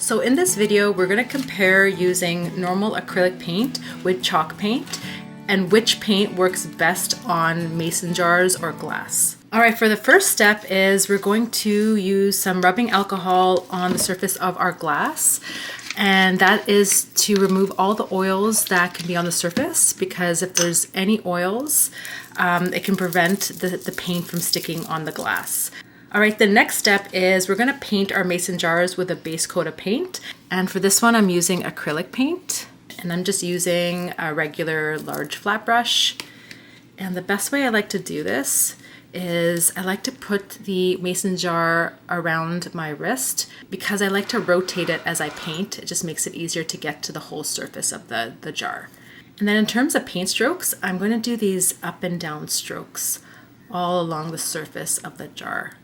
So in this video, we're going to compare using normal acrylic paint with chalk paint and which paint works best on mason jars or glass. All right, for the first step is we're going to use some rubbing alcohol on the surface of our glass. And that is to remove all the oils that can be on the surface, because if there's any oils, it can prevent the paint from sticking on the glass. All right, the next step is we're gonna paint our mason jars with a base coat of paint. And for this one, I'm using acrylic paint. And I'm just using a regular large flat brush. And the best way I like to do this is I like to put the mason jar around my wrist because I like to rotate it as I paint. It just makes it easier to get to the whole surface of the jar. And then in terms of paint strokes, I'm going to do these up and down strokes all along the surface of the jar.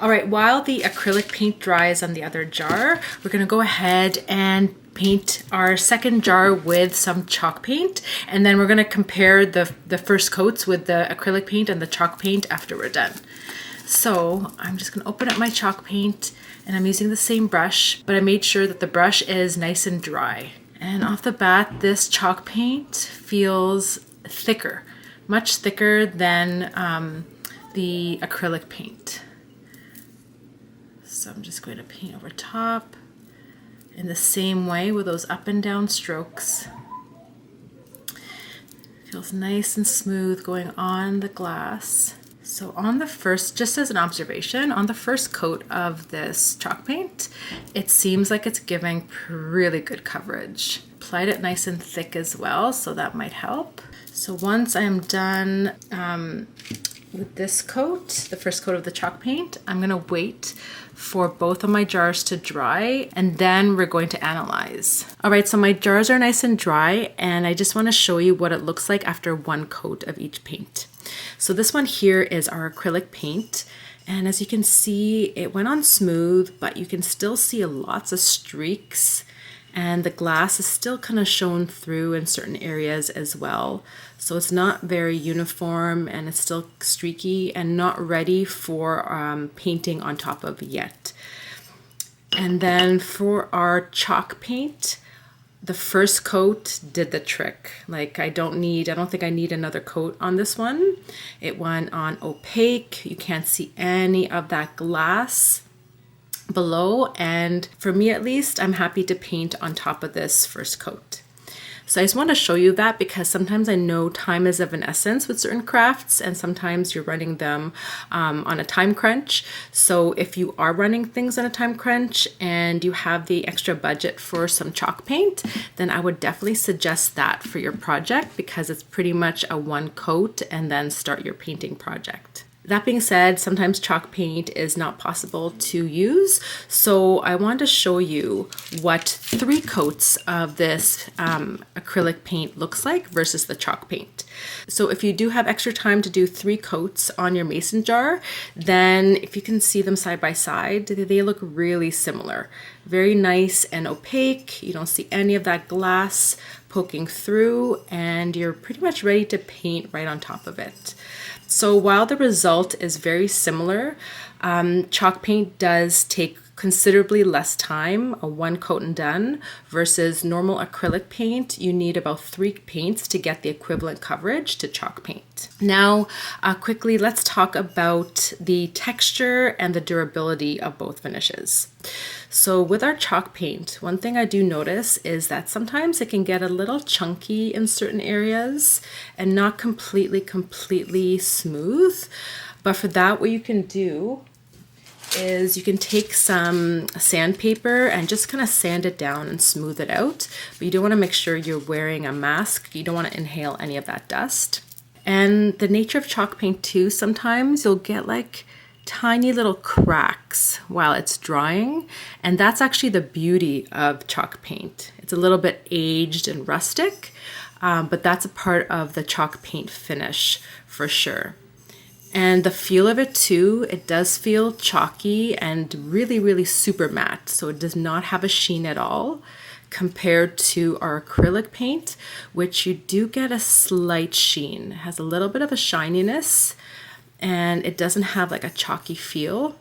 All right, while the acrylic paint dries on the other jar, we're gonna go ahead and paint our second jar with some chalk paint, and then we're gonna compare the first coats with the acrylic paint and the chalk paint after we're done. So I'm just gonna open up my chalk paint, and I'm using the same brush, but I made sure that the brush is nice and dry. And off the bat, this chalk paint feels thicker, much thicker than the acrylic paint. So I'm just going to paint over top in the same way with those up and down strokes. Feels nice and smooth going on the glass. So on the first, just as an observation, on the first coat of this chalk paint, it seems like it's giving really good coverage. Applied it nice and thick as well, so that might help. So once I'm done with this coat, the first coat of the chalk paint, I'm gonna wait for both of my jars to dry, and then we're going to analyze. All right, so my jars are nice and dry, and I just wanna show you what it looks like after one coat of each paint. So this one here is our acrylic paint, and as you can see, it went on smooth, but you can still see lots of streaks, and the glass is still kind of shown through in certain areas as well. So it's not very uniform, and it's still streaky and not ready for painting on top of yet. And then for our chalk paint, the first coat did the trick. Like I don't think I need another coat on this one. It went on opaque. You can't see any of that glass below, and for me at least, I'm happy to paint on top of this first coat. So I just want to show you that because sometimes I know time is of an essence with certain crafts, and sometimes you're running them on a time crunch. So if you are running things on a time crunch and you have the extra budget for some chalk paint, then I would definitely suggest that for your project because it's pretty much a one coat and then start your painting project. That being said, sometimes chalk paint is not possible to use, so I want to show you what 3 coats of this acrylic paint looks like versus the chalk paint. So if you do have extra time to do 3 coats on your mason jar, then if you can see them side by side, they look really similar. Very nice and opaque. You don't see any of that glass poking through, and you're pretty much ready to paint right on top of it. So while the result is very similar, chalk paint does take considerably less time, a 1 coat and done, versus normal acrylic paint. You need about 3 paints to get the equivalent coverage to chalk paint. Now, quickly, let's talk about the texture and the durability of both finishes. So with our chalk paint, one thing I do notice is that sometimes it can get a little chunky in certain areas and not completely smooth. But for that, what you can do is you can take some sandpaper and just kind of sand it down and smooth it out. But you do want to make sure you're wearing a mask. You don't want to inhale any of that dust. And the nature of chalk paint too, sometimes you'll get like tiny little cracks while it's drying, and that's actually the beauty of chalk paint. It's a little bit aged and rustic, but that's a part of the chalk paint finish for sure. And the feel of it too, it does feel chalky and really super matte, so it does not have a sheen at all compared to our acrylic paint, which you do get a slight sheen. It has a little bit of a shininess, and it doesn't have like a chalky feel.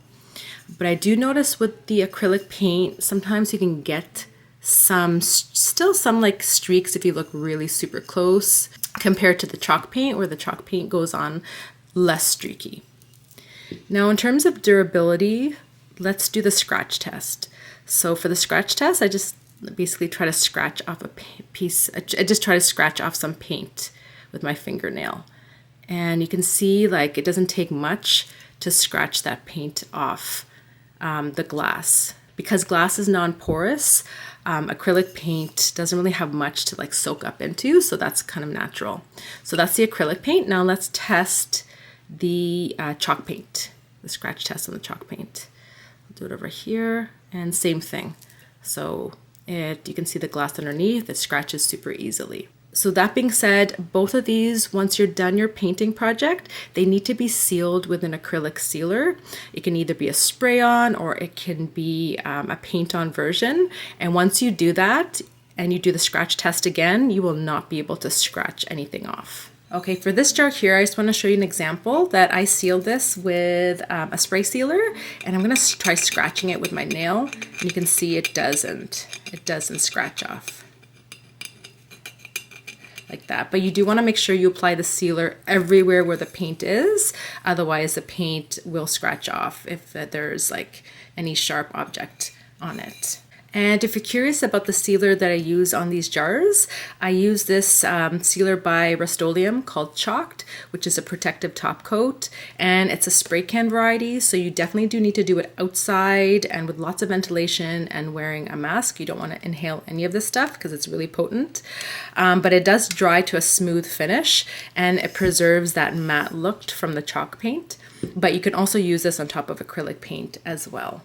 But I do notice with the acrylic paint, sometimes you can get still some like streaks if you look really super close compared to the chalk paint, where the chalk paint goes on less streaky. Now in terms of durability, let's do the scratch test. So for the scratch test, I just basically try to scratch off a piece. I just try to scratch off some paint with my fingernail. And you can see like it doesn't take much to scratch that paint off the glass. Because glass is non-porous, acrylic paint doesn't really have much to like soak up into, so that's kind of natural. So that's the acrylic paint. Now let's test the chalk paint, the scratch test on the chalk paint. I'll do it over here, and same thing. So you can see the glass underneath, it scratches super easily. So that being said, both of these, once you're done your painting project, they need to be sealed with an acrylic sealer. It can either be a spray-on or it can be a paint-on version. And once you do that and you do the scratch test again, you will not be able to scratch anything off. Okay, for this jar here, I just want to show you an example that I sealed this with a spray sealer, and I'm going to try scratching it with my nail. And you can see it doesn't scratch off like that. But you do want to make sure you apply the sealer everywhere where the paint is. Otherwise, the paint will scratch off if there's like any sharp object on it. And if you're curious about the sealer that I use on these jars, I use this sealer by Rust-Oleum called Chalked, which is a protective top coat, and it's a spray can variety, so you definitely do need to do it outside and with lots of ventilation and wearing a mask. You don't want to inhale any of this stuff because it's really potent, but it does dry to a smooth finish, and it preserves that matte look from the chalk paint. But you can also use this on top of acrylic paint as well.